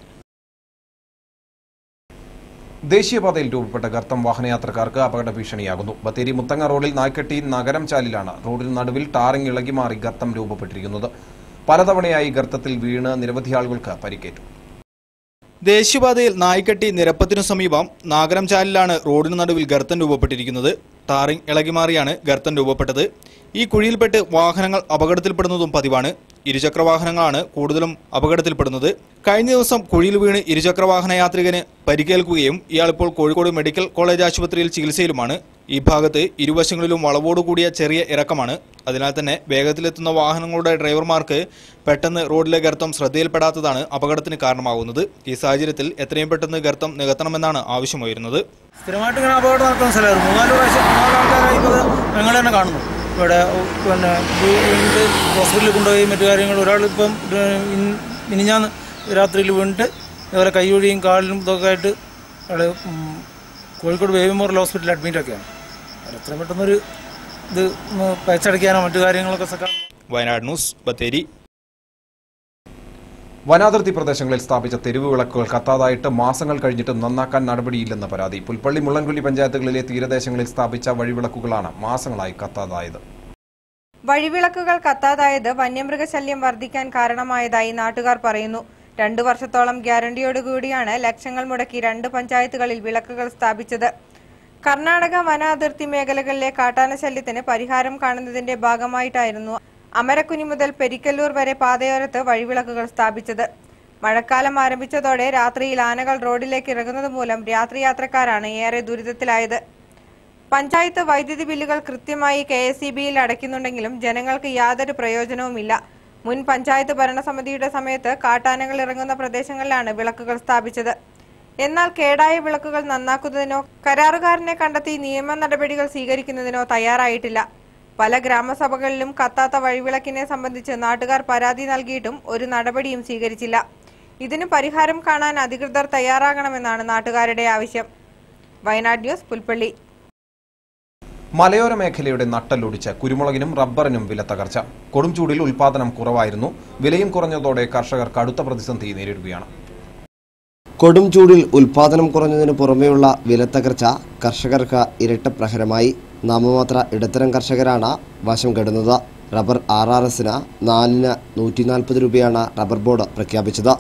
Speaker 1: ദേശീയപാതയിൽ രൂപപ്പെട്ട ഗർത്തം വാഹനയാത്രക്കാർക്ക് അപകട ഭീഷണിയാകുന്നു. ബത്തേരി മുത്തങ്ങ റോഡിൽ നായ്ക്കട്ടി നഗരം ചാലിലാണ് റോഡിന് നടുവിൽ ടാറിംഗ് ഇളകിമാറി ഗർത്തം രൂപപ്പെട്ടിരിക്കുന്നത്. പലതവണയായി ഗർത്തത്തിൽ വീണ് നിരവധി ആളുകൾക്ക് പരിക്കേറ്റു.
Speaker 7: ദേശീയപാതയിൽ നായ്ക്കട്ടി നിരപ്പത്തിനു സമീപം നാഗരം ചാലിലാണ് റോഡിന് നടുവിൽ ഗർത്തം രൂപപ്പെട്ടിരിക്കുന്നത്. ടാറിംഗ് ഇളകിമാറിയാണ് ഗർത്തം രൂപപ്പെട്ടത്. ഈ കുഴിയിൽപ്പെട്ട് വാഹനങ്ങൾ അപകടത്തിൽപ്പെടുന്നതും പതിവാണ്. ഇരുചക്ര വാഹനങ്ങളാണ് കൂടുതലും അപകടത്തിൽപ്പെടുന്നത്. കഴിഞ്ഞ ദിവസം കുഴിയിൽ വീണ് ഇരുചക്രവാഹന യാത്രികന് പരിക്കേൽക്കുകയും ഇയാളിപ്പോൾ കോഴിക്കോട് മെഡിക്കൽ കോളേജ് ആശുപത്രിയിൽ ചികിത്സയിലുമാണ്. ഈ ഭാഗത്ത് ഇരുവശങ്ങളിലും വളവോടുകൂടിയ ചെറിയ ഇറക്കമാണ്. അതിനാൽ തന്നെ വേഗത്തിലെത്തുന്ന വാഹനങ്ങളുടെ ഡ്രൈവർമാർക്ക് പെട്ടെന്ന് റോഡിലെ ഗർത്തം ശ്രദ്ധയിൽപ്പെടാത്തതാണ് അപകടത്തിന് കാരണമാകുന്നത്. ഈ സാഹചര്യത്തിൽ എത്രയും പെട്ടെന്ന് ഗർത്തം നികത്തണമെന്നാണ് ആവശ്യമുയരുന്നത്.
Speaker 11: സ്ഥിരമായിട്ട് ഇങ്ങനെ അപകടം നടക്കുന്ന സ്ഥലമായിരുന്നു. 3-4 ആൾക്കാരായി ഇപ്പോൾ ഞങ്ങൾ തന്നെ കാണുന്നു. ഇവിടെ പിന്നെ വീണിട്ട് ഹോസ്പിറ്റലിൽ കൊണ്ടുപോയി മറ്റു കാര്യങ്ങൾ. ഒരാളിപ്പം മിനിഞ്ഞാന്ന് രാത്രിയിൽ വീണിട്ട് അതുപോലെ കൈയൊഴിയും കാലിലും ഇതൊക്കെ ആയിട്ട് അയാൾ കോഴിക്കോട് ബേബി മെമ്മോറിയൽ ഹോസ്പിറ്റലിൽ അഡ്മിറ്റൊക്കെയാണ്. എത്രയും പെട്ടെന്നൊരു ഇത് പയച്ചടയ്ക്കാനോ മറ്റു കാര്യങ്ങളൊക്കെ.
Speaker 7: വയനാട് ന്യൂസ്, ബത്തേരി.
Speaker 1: വനാതിർത്തി പ്രദേശങ്ങളിൽ സ്ഥാപിച്ച തെരുവ് വിളക്കുകൾ കത്താതായിട്ട് മാസങ്ങൾ കഴിഞ്ഞിട്ടും നന്നാക്കാൻ നടപടിയില്ലെന്ന പരാതി. പുൽപ്പള്ളി, മുള്ളൻകൊല്ലി പഞ്ചായത്തുകളിലെ തീരദേശങ്ങളിൽ സ്ഥാപിച്ച വഴിവിളക്കുകളാണ് മാസങ്ങളായി കത്താതായത്.
Speaker 12: വഴിവിളക്കുകൾ കത്താതായത് വന്യമൃഗശല്യം വർദ്ധിക്കാൻ കാരണമായതായി നാട്ടുകാർ പറയുന്നു. 2 വർഷത്തോളം ഗ്യാരണ്ടിയോടുകൂടിയാണ് ലക്ഷങ്ങൾ മുടക്കി 2 പഞ്ചായത്തുകളിൽ വിളക്കുകൾ സ്ഥാപിച്ചത്. കർണാടക വന അതിർത്തി മേഖലകളിലെ കാട്ടാന ശല്യത്തിന് പരിഹാരം കാണുന്നതിന്റെ ഭാഗമായിട്ടായിരുന്നു അമരക്കുനി മുതൽ പെരിക്കല്ലൂർ വരെ പാതയോരത്ത് വഴിവിളക്കുകൾ സ്ഥാപിച്ചത്. മഴക്കാലം ആരംഭിച്ചതോടെ രാത്രിയിൽ ആനകൾ റോഡിലേക്ക് ഇറങ്ങുന്നത് മൂലം രാത്രി യാത്രക്കാരാണ് ഏറെ ദുരിതത്തിലായത്. പഞ്ചായത്ത് വൈദ്യുതി ബില്ലുകൾ കൃത്യമായി KSEBയിൽ അടയ്ക്കുന്നുണ്ടെങ്കിലും ജനങ്ങൾക്ക് യാതൊരു പ്രയോജനവുമില്ല. മുൻ പഞ്ചായത്ത് ഭരണസമിതിയുടെ സമയത്ത് കാട്ടാനകൾ ഇറങ്ങുന്ന പ്രദേശങ്ങളിലാണ് വിളക്കുകൾ സ്ഥാപിച്ചത്. എന്നാൽ കേടായ വിളക്കുകൾ നന്നാക്കുന്നതിനോ കരാറുകാരനെ കണ്ടെത്തി നിയമ നടപടികൾ സ്വീകരിക്കുന്നതിനോ തയ്യാറായിട്ടില്ല. പല ഗ്രാമസഭകളിലും കത്താത്ത വഴിവിളക്കിനെ സംബന്ധിച്ച് നാട്ടുകാർ പരാതി നൽകിയിട്ടും ഒരു നടപടിയും സ്വീകരിച്ചില്ല. ഇതിന് പരിഹാരം കാണാൻ അധികൃതർ തയ്യാറാകണമെന്നാണ് നാട്ടുകാരുടെ ആവശ്യം. വയനാട് ന്യൂസ്, പുൽപ്പള്ളി.
Speaker 1: മലയോര മേഖലയുടെ നട്ടലൊടിച്ച് കുരുമുളകിനും റബ്ബറിനും വില തകർച്ച. കൊടുംചൂടിൽ ഉൽപാദനം കുറവായിരുന്നു. വിലയും കുറഞ്ഞതോടെ കർഷകർ കടുത്ത പ്രതിസന്ധി നേരിടുകയാണ്.
Speaker 13: കൊടും ചൂടിൽ ഉൽപാദനം കുറഞ്ഞതിനു പുറമെയുള്ള വിലത്തകർച്ച കർഷകർക്ക് ഇരട്ട പ്രഹരമായി. നാമമാത്ര ഇടത്തരം കർഷകരാണ് വശം കെടുന്നത്. റബ്ബർ RRSന് 4-ന് 140 രൂപയാണ് റബ്ബർ ബോർഡ് പ്രഖ്യാപിച്ചത്.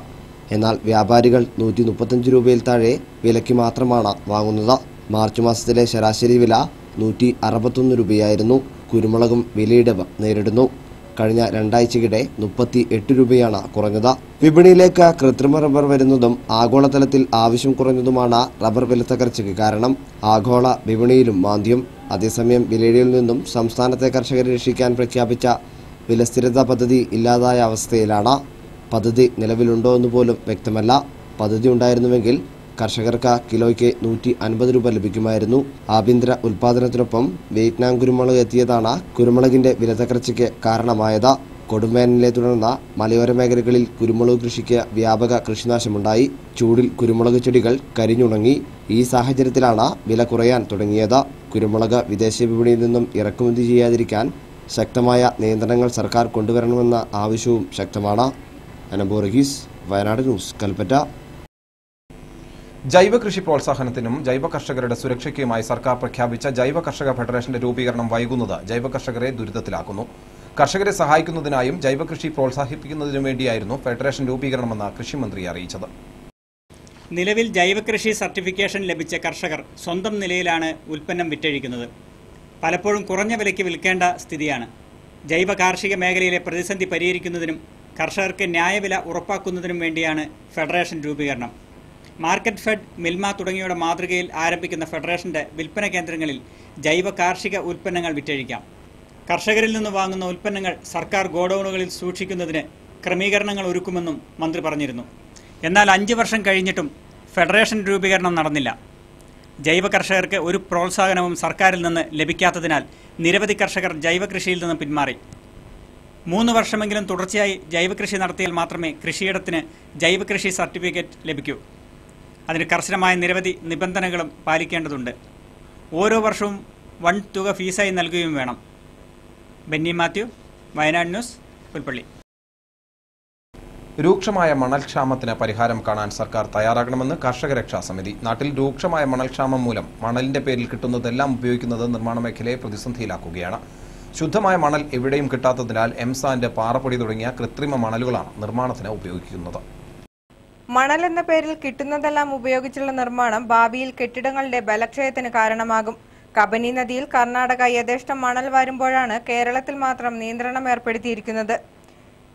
Speaker 13: എന്നാൽ വ്യാപാരികൾ 135 രൂപയിൽ താഴെ വിലയ്ക്ക് മാത്രമാണ് വാങ്ങുന്നത്. മാർച്ച് മാസത്തിലെ ശരാശരി വില 161 രൂപയായിരുന്നു. കുരുമുളകും വിലയിടിവ് നേരിടുന്നു. കഴിഞ്ഞ 2 ആഴ്ചയ്ക്കിടെ 38 രൂപയാണ് കുറഞ്ഞത്. വിപണിയിലേക്ക് കൃത്രിമ റബ്ബർ വരുന്നതും ആഗോളതലത്തിൽ ആവശ്യം കുറഞ്ഞതുമാണ് റബ്ബർ വിലത്തകർച്ചയ്ക്ക് കാരണം. ആഗോള വിപണിയിലും മാന്ദ്യം. അതേസമയം വിലയിടിയിൽ നിന്നും സംസ്ഥാനത്തെ കർഷകരെ രക്ഷിക്കാൻ പ്രഖ്യാപിച്ച വിലസ്ഥിരതാ പദ്ധതി ഇല്ലാതായ അവസ്ഥയിലാണ്. പദ്ധതി നിലവിലുണ്ടോ എന്ന് പോലും വ്യക്തമല്ല. പദ്ധതി ഉണ്ടായിരുന്നുവെങ്കിൽ കർഷകർക്ക് കിലോയ്ക്ക് 150 രൂപ ലഭിക്കുമായിരുന്നു. ആഭ്യന്തര ഉൽപാദനത്തിനൊപ്പം വിയറ്റ്നാം കുരുമുളക് എത്തിയതാണ് കുരുമുളകിന്റെ വിലത്തകർച്ചയ്ക്ക് കാരണമായത്. കൊടുംവേനലിനെ തുടർന്ന് മലയോര മേഖലകളിൽ കുരുമുളക് കൃഷിക്ക് വ്യാപക കൃഷിനാശമുണ്ടായി. ചൂടിൽ കുരുമുളക് ചെടികൾ കരിഞ്ഞുണങ്ങി. ഈ സാഹചര്യത്തിലാണ് വില കുറയാൻ തുടങ്ങിയത്. കുരുമുളക് വിദേശ വിപണിയിൽ നിന്നും ഇറക്കുമതി ചെയ്യാതിരിക്കാൻ ശക്തമായ നിയന്ത്രണങ്ങൾ സർക്കാർ കൊണ്ടുവരണമെന്ന ആവശ്യവും ശക്തമാണ്. അനബോറഗീസ്, വയനാട് ന്യൂസ്, കൽപ്പറ്റ.
Speaker 1: ജൈവ കൃഷി പ്രോത്സാഹനത്തിനും ജൈവ കർഷകരുടെ സുരക്ഷയ്ക്കുമായി സർക്കാർ പ്രഖ്യാപിച്ച ജൈവ കർഷക ഫെഡറേഷന്റെ രൂപീകരണം വൈകുന്നത് ജൈവ കർഷകരെ ദുരിതത്തിലാക്കുന്നു. കർഷകരെ സഹായിക്കുന്നതിനായും ജൈവ കൃഷി പ്രോത്സാഹിപ്പിക്കുന്നതിനു വേണ്ടിയായിരുന്നു ഫെഡറേഷൻ രൂപീകരണമെന്ന് കൃഷിമന്ത്രി അറിയിച്ചത്.
Speaker 4: നിലവിൽ ജൈവകൃഷി സർട്ടിഫിക്കേഷൻ ലഭിച്ച കർഷകർ സ്വന്തം നിലയിലാണ് ഉൽപ്പന്നം വിറ്റഴിക്കുന്നത്. പലപ്പോഴും കുറഞ്ഞ വിലയ്ക്ക് വിൽക്കേണ്ട സ്ഥിതിയാണ്. ജൈവ കാർഷിക മേഖലയിലെ പ്രതിസന്ധി പരിഹരിക്കുന്നതിനും കർഷകർക്ക് ന്യായവില ഉറപ്പാക്കുന്നതിനും വേണ്ടിയാണ് ഫെഡറേഷൻ രൂപീകരണം. മാർക്കറ്റ് ഫെഡ്, മിൽമ തുടങ്ങിയവയുടെ മാതൃകയിൽ ആരംഭിക്കുന്ന ഫെഡറേഷന്റെ വിൽപ്പന കേന്ദ്രങ്ങളിൽ ജൈവ കാർഷിക ഉൽപ്പന്നങ്ങൾ വിറ്റഴിക്കാം. കർഷകരിൽ നിന്ന് വാങ്ങുന്ന ഉൽപ്പന്നങ്ങൾ സർക്കാർ ഗോഡൌണുകളിൽ സൂക്ഷിക്കുന്നതിന് ക്രമീകരണങ്ങൾ ഒരുക്കുമെന്നും മന്ത്രി പറഞ്ഞിരുന്നു. എന്നാൽ 5 വർഷം കഴിഞ്ഞിട്ടും ഫെഡറേഷൻ രൂപീകരണം നടന്നില്ല. ജൈവ കർഷകർക്ക് ഒരു പ്രോത്സാഹനവും സർക്കാരിൽ നിന്ന് ലഭിക്കാത്തതിനാൽ നിരവധി കർഷകർ ജൈവകൃഷിയിൽ നിന്ന് പിന്മാറി. 3 വർഷമെങ്കിലും തുടർച്ചയായി ജൈവകൃഷി നടത്തിയാൽ മാത്രമേ കൃഷിയിടത്തിന് ജൈവകൃഷി സർട്ടിഫിക്കറ്റ് ലഭിക്കൂ. അതിന് കർശനമായ നിരവധി നിബന്ധനകളും പാലിക്കേണ്ടതുണ്ട്. ഓരോ വർഷവും വൻ തുക ഫീസായി നൽകുകയും വേണം. ബെന്നി മാത്യു, വയനാട് ന്യൂസ്, പുൽപ്പള്ളി.
Speaker 1: രൂക്ഷമായ മണൽക്ഷാമത്തിന് പരിഹാരം കാണാൻ സർക്കാർ തയ്യാറാകണമെന്ന് കർഷകരക്ഷാ സമിതി. നാട്ടിൽ രൂക്ഷമായ മണൽക്ഷാമം മൂലം മണലിന്റെ പേരിൽ കിട്ടുന്നതെല്ലാം ഉപയോഗിക്കുന്നത് നിർമ്മാണ മേഖലയെ പ്രതിസന്ധിയിലാക്കുകയാണ്. ശുദ്ധമായ മണൽ എവിടെയും കിട്ടാത്തതിനാൽ എംസാൻഡ്, പാറപ്പൊടി തുടങ്ങിയ കൃത്രിമ മണലുകളാണ് നിർമ്മാണത്തിന് ഉപയോഗിക്കുന്നത്.
Speaker 12: മണൽ എന്ന പേരിൽ കിട്ടുന്നതെല്ലാം ഉപയോഗിച്ചുള്ള നിർമ്മാണം ഭാവിയിൽ കെട്ടിടങ്ങളുടെ ബലക്ഷയത്തിന് കാരണമാകും. കബനി നദിയിൽ കർണാടക യഥേഷ്ടം മണൽ വാരുമ്പോഴാണ് കേരളത്തിൽ മാത്രം നിയന്ത്രണം ഏർപ്പെടുത്തിയിരിക്കുന്നത്.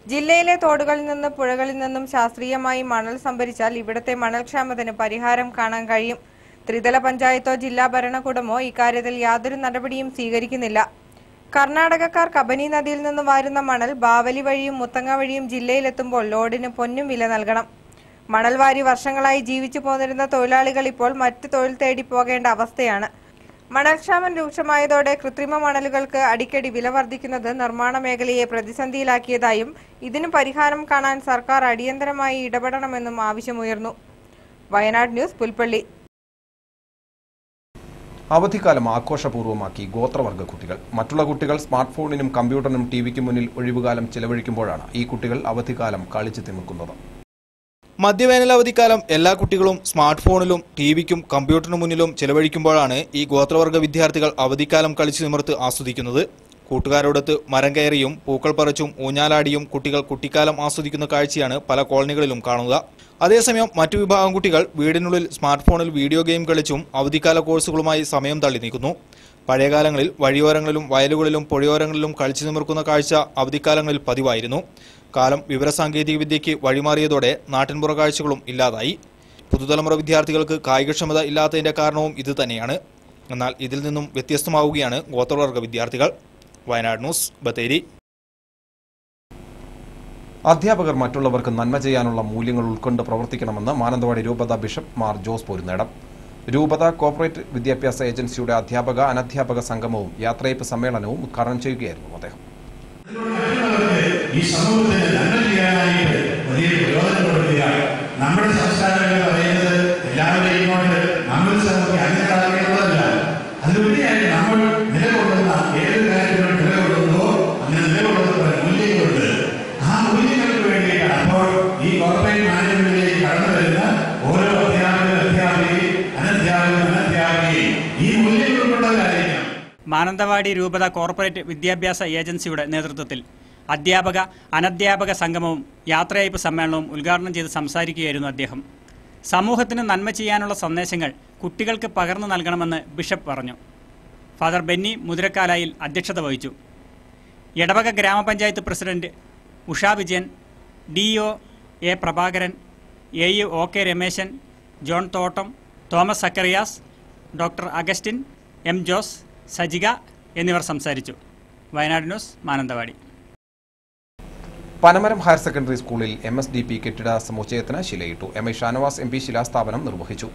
Speaker 12: ജില്ലയിലെ തോടുകളിൽ നിന്ന് പുഴകളിൽ നിന്നും ശാസ്ത്രീയമായി മണൽ സംഭരിച്ചാൽ ഇവിടത്തെ മണൽക്ഷാമത്തിന് പരിഹാരം കാണാൻ കഴിയും. ത്രിതല പഞ്ചായത്തോ ജില്ലാ ഭരണകൂടമോ ഇക്കാര്യത്തിൽ യാതൊരു നടപടിയും സ്വീകരിക്കുന്നില്ല. കർണാടകക്കാർ കബനി നദിയിൽ നിന്ന് വാരുന്ന മണൽ ബാവലി വഴിയും മുത്തങ്ങ വഴിയും ജില്ലയിലെത്തുമ്പോൾ ലോഡിന് പൊന്നും വില നൽകണം. മണൽ വാരി വർഷങ്ങളായി ജീവിച്ചു പോന്നിരുന്ന തൊഴിലാളികൾ ഇപ്പോൾ മറ്റ് തൊഴിൽ തേടി പോകേണ്ട അവസ്ഥയാണ്. മണൽക്ഷാമം രൂക്ഷമായതോടെ കൃത്രിമ മണലുകൾക്ക് അടിക്കടി വില വർദ്ധിക്കുന്നത് നിർമ്മാണ മേഖലയെ പ്രതിസന്ധിയിലാക്കിയതായും ഇതിന് പരിഹാരം കാണാൻ സർക്കാർ അടിയന്തരമായി ഇടപെടണമെന്നും ആവശ്യമുയർന്നു. വയനാട് ന്യൂസ്, പുൽപ്പള്ളി.
Speaker 1: അവധിക്കാലം ആഘോഷപൂർവ്വമാക്കി ഗോത്രവർഗ കുട്ടികൾ. മറ്റുള്ള കുട്ടികൾ സ്മാർട്ട് ഫോണിനും കമ്പ്യൂട്ടറിനും ടിവിക്കും മുന്നിൽ ഒഴിവുകാലം ചെലവഴിക്കുമ്പോഴാണ് ഈ കുട്ടികൾ അവധിക്കാലം കളിച്ചു തിമിക്കുന്നത്.
Speaker 7: മധ്യവേനൽ അവധിക്കാലം എല്ലാ കുട്ടികളും സ്മാർട്ട് ഫോണിലും ടിവിക്കും കമ്പ്യൂട്ടറിനു മുന്നിലും ചെലവഴിക്കുമ്പോഴാണ് ഈ ഗോത്രവർഗ വിദ്യാർത്ഥികൾ അവധിക്കാലം കളിച്ചു നിമിർത്ത് ആസ്വദിക്കുന്നത്. കൂട്ടുകാരോടൊത്ത് മരം കയറിയും പൂക്കൾ പറിച്ചും ഊഞ്ഞാലാടിയും കുട്ടികൾ കുട്ടിക്കാലം ആസ്വദിക്കുന്ന കാഴ്ചയാണ് പല കോളനികളിലും കാണുക. അതേസമയം മറ്റു വിഭാഗം കുട്ടികൾ വീടിനുള്ളിൽ സ്മാർട്ട് ഫോണിൽ വീഡിയോ ഗെയിം കളിച്ചും അവധിക്കാല കോഴ്സുകളുമായി സമയം തള്ളി നീക്കുന്നു. പഴയകാലങ്ങളിൽ വഴിയോരങ്ങളിലും വയലുകളിലും പുഴയോരങ്ങളിലും കളിച്ചു നിമിർക്കുന്ന കാഴ്ച അവധിക്കാലങ്ങളിൽ പതിവായിരുന്നു. കാലം വിവരസാങ്കേതിക വിദ്യയ്ക്ക് വഴിമാറിയതോടെ നാട്ടിൻപുറ കാഴ്ചകളും ഇല്ലാതായി. പുതുതലമുറ വിദ്യാർത്ഥികൾക്ക് കായികക്ഷമത ഇല്ലാത്തതിന്റെ കാരണവും ഇത് തന്നെയാണ്. എന്നാൽ ഇതിൽ നിന്നും വ്യത്യസ്തമാവുകയാണ് ഗോത്രവർഗ വിദ്യാർത്ഥികൾ. വയനാട് ന്യൂസ്, ബത്തേരി.
Speaker 1: അധ്യാപകർ മറ്റുള്ളവർക്ക് നന്മ ചെയ്യാനുള്ള മൂല്യങ്ങൾ ഉൾക്കൊണ്ട് പ്രവർത്തിക്കണമെന്ന് മാനന്തവാടി രൂപത ബിഷപ്പ് മാർ ജോസ് പോരുന്നേടം. രൂപത കോർപ്പറേറ്റ് വിദ്യാഭ്യാസ ഏജൻസിയുടെ അധ്യാപക അനധ്യാപക സംഗമവും യാത്രയപ്പ് സമ്മേളനവും ഉദ്ഘാടനം ചെയ്യുകയായിരുന്നു അദ്ദേഹം.
Speaker 14: ഈ സമൂഹത്തിന് നന്മ ചെയ്യാനായിട്ട് വലിയ പ്രയോജനം കൊടുക്കുകയാണ്. നമ്മുടെ സംസ്കാരം എന്ന് പറയുന്നത് എല്ലാവരെയും കൊണ്ട് നമ്മൾ സമൂഹത്തെ അന്യരാകുന്നതല്ല. അതിലുപരിയായി നമ്മൾ നിലകൊള്ളുന്ന ഏത് കാര്യത്തിലും നിലകൊള്ളുന്നോ അങ്ങനെ നിലകൊള്ളുന്ന മൂല്യങ്ങളുണ്ട്. ആ മൂല്യങ്ങൾക്ക് വേണ്ടിയിട്ടാണ് അപ്പോൾ ഈ കോർപ്പറേറ്റ് മാനേജ്മെന്റിലേക്ക് കടന്നു വരുന്ന ഓരോ അധ്യാപകരും അനധ്യാപകരും ഈ മൂല്യങ്ങൾ ഉൾക്കൊണ്ടവരായിരിക്കണം.
Speaker 4: മാനന്തവാടി രൂപത കോർപ്പറേറ്റ് വിദ്യാഭ്യാസ ഏജൻസിയുടെ നേതൃത്വത്തിൽ അധ്യാപക അനധ്യാപക സംഗമവും യാത്രയയപ്പ് സമ്മേളനവും ഉദ്ഘാടനം ചെയ്ത് സംസാരിക്കുകയായിരുന്നു അദ്ദേഹം. സമൂഹത്തിന് നന്മ ചെയ്യാനുള്ള സന്ദേശങ്ങൾ കുട്ടികൾക്ക് പകർന്നു നൽകണമെന്ന് ബിഷപ്പ് പറഞ്ഞു. ഫാദർ ബെന്നി മുതിരക്കാലായിൽ അധ്യക്ഷത വഹിച്ചു. എടവക ഗ്രാമപഞ്ചായത്ത് president Usha Vijayan, DO A Prabhakaran, AE OK Rameshan, John Thottam, Thomas Zacharias, doctor Augustine, M Jose, Sajika എന്നിവർ സംസാരിച്ചു. Wayanad news, Mananthavady.
Speaker 1: Panamaram higher secondary സ്കൂളിൽ MSDP കെട്ടിട സമുച്ചയത്തിന് ശിലയിട്ടു. MI ഷാനവാസ് MP ശിലാസ്ഥാപനം നിർവഹിച്ചു.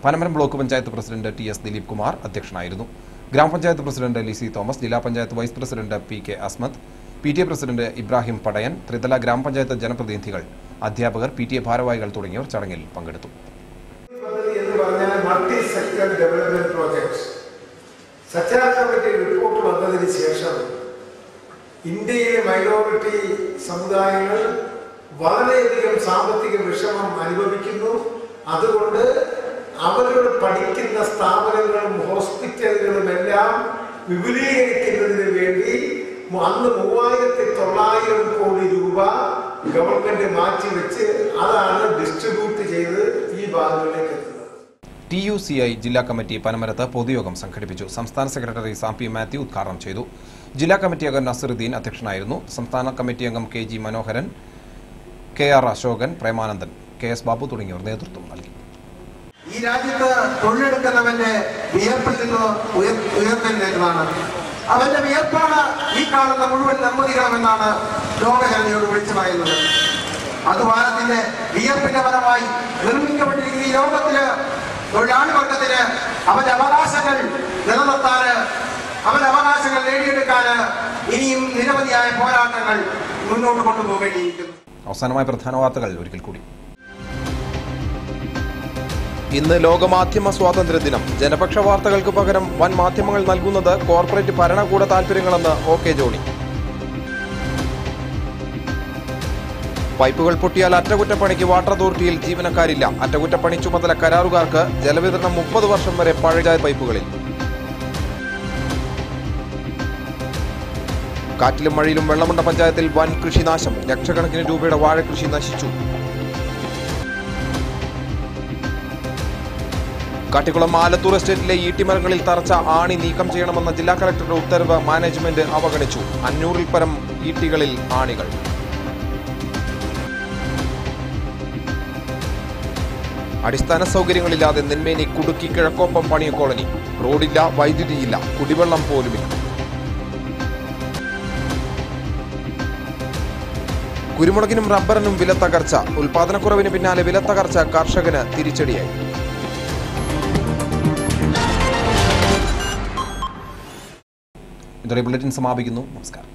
Speaker 1: Panamaram block panchayat president TS Dileep Kumar അധ്യക്ഷനായിരുന്നു. ഗ്രാമപഞ്ചായത്ത് പ്രസിഡന്റ് ലിസി തോമസ്, ജില്ലാ panchayat vice president PK Asmad, PTA president Ibrahim Padayan, ത്രിതല ഗ്രാമപഞ്ചായത്ത് ജനപ്രതിനിധികൾ, അധ്യാപകർ, PTA ഭാരവാഹികൾ തുടങ്ങിയവർ ചടങ്ങിൽ പങ്കെടുത്തു.
Speaker 15: Multi sector development projects Sachar committee report വന്നതിന് ശേഷം ഇന്ത്യയിലെ മൈനോറിറ്റി സമുദായങ്ങൾ വളരെയധികം സാമ്പത്തിക വിഷമം അനുഭവിക്കുന്നു. അതുകൊണ്ട് അവരുടെ പഠിക്കുന്ന സ്ഥാപനങ്ങളും ഹോസ്പിറ്റലുകളും എല്ലാം വിപുലീകരിക്കുന്നതിന് വേണ്ടി അന്ന് 3900 കോടി രൂപ ഗവൺമെന്റ് മാറ്റിവെച്ച് അതാണ് ഡിസ്ട്രിബ്യൂട്ട് ചെയ്ത് ഈ ഭാഗങ്ങളിലേക്ക് എത്തുന്നത്.
Speaker 1: TUCI ജില്ലാ കമ്മിറ്റി പനമരത്ത് പൊതുയോഗം സംഘടിപ്പിച്ചു. സംസ്ഥാന സെക്രട്ടറി സാംപി മാത്യു ഉദ്ഘാടനം ചെയ്തു. ജില്ലാ കമ്മിറ്റി അംഗം നസറുദ്ദീൻ അധ്യക്ഷനായിരുന്നു. സംസ്ഥാന കമ്മിറ്റി അംഗം KG മനോഹരൻ, KR അശോകൻ, പ്രേമാനന്ദൻ, KS ബാബു തുടങ്ങിയവർ നേതൃത്വം നൽകി.
Speaker 15: ഈ രാജ്യത്ത് തൊഴിലെടുക്കുന്നവന്റെ വിയർപ്പിൽ നിന്ന് ഉയർത്തേണ്ടതാണ്. അവന്റെ വിയർപ്പാണ് ഈ കാണുന്ന മുഴുവൻ നിർമ്മിതികളുമെന്നാണ് ലോകജനതയോട് വിളിച്ചു പറയുന്നത്. അതുവാനത്തിന്റെ വിയർപ്പിന്റെ ഫലമായി നിർമ്മിക്കപ്പെട്ടിരിക്കുന്ന ഈ ലോകത്തില് തൊഴിലാളി വർഗത്തിന് അവന്റെ അവകാശങ്ങൾ നിലനിർത്താന്, അവന്റെ അവകാശങ്ങൾ നേടിയെടുക്കാന് ഇനിയും നിരവധിയായ പോരാട്ടങ്ങൾ മുന്നോട്ട് കൊണ്ടുപോകേണ്ടിയിരിക്കുന്നു.
Speaker 1: അവസാനമായ പ്രധാന വാർത്തകൾ ഒരിക്കൽ കൂടി. ഇന്ന് ലോകമാധ്യമ സ്വാതന്ത്ര്യ ദിനം. ജനപക്ഷ വാർത്തകൾക്ക് പകരം വൻ മാധ്യമങ്ങൾ നൽകുന്നത് കോർപ്പറേറ്റ് ഭരണകൂട താൽപര്യങ്ങളെന്ന് OK ജോണി. പൈപ്പുകൾ പൊട്ടിയാൽ അറ്റകുറ്റപ്പണിക്ക് വാട്ടർ അതോറിറ്റിയിൽ ജീവനക്കാരില്ല. അറ്റകുറ്റപ്പണി ചുമതല കരാറുകാർക്ക്. ജലവിതരണം 30 വർഷം വരെ പഴയ പൈപ്പുകളിൽ. കാറ്റിലും മഴയിലും വെള്ളമുണ്ട പഞ്ചായത്തിൽ വൻ കൃഷിനാശം. ലക്ഷക്കണക്കിന് രൂപയുടെ വാഴകൃഷി നശിച്ചു. കാട്ടിക്കുളം ആലത്തൂർ എസ്റ്റേറ്റിലെ ഈട്ടിമരങ്ങളിൽ തറച്ച ആണി നീക്കം ചെയ്യണമെന്ന ജില്ലാ കളക്ടറുടെ ഉത്തരവ് മാനേജ്മെന്റ് അവഗണിച്ചു. 500-ൽ പരം ഈട്ടികളിൽ ആണികൾ. അടിസ്ഥാന സൗകര്യങ്ങളില്ലാതെ നെന്മേനി കുടുക്കി കിഴക്കോപ്പം പണിയ കോളനി. റോഡില്ല, വൈദ്യുതിയില്ല, കുടിവെള്ളം പോലുമില്ല. കുരുമുളകിനും റബ്ബറിനും വില തകർച്ച. ഉൽപാദനക്കുറവിന് പിന്നാലെ വില തകർച്ച കർഷകന് തിരിച്ചടിയായി. ഇതോടെ ബുള്ളറ്റിൻ സമാപിക്കുന്നു. നമസ്കാരം.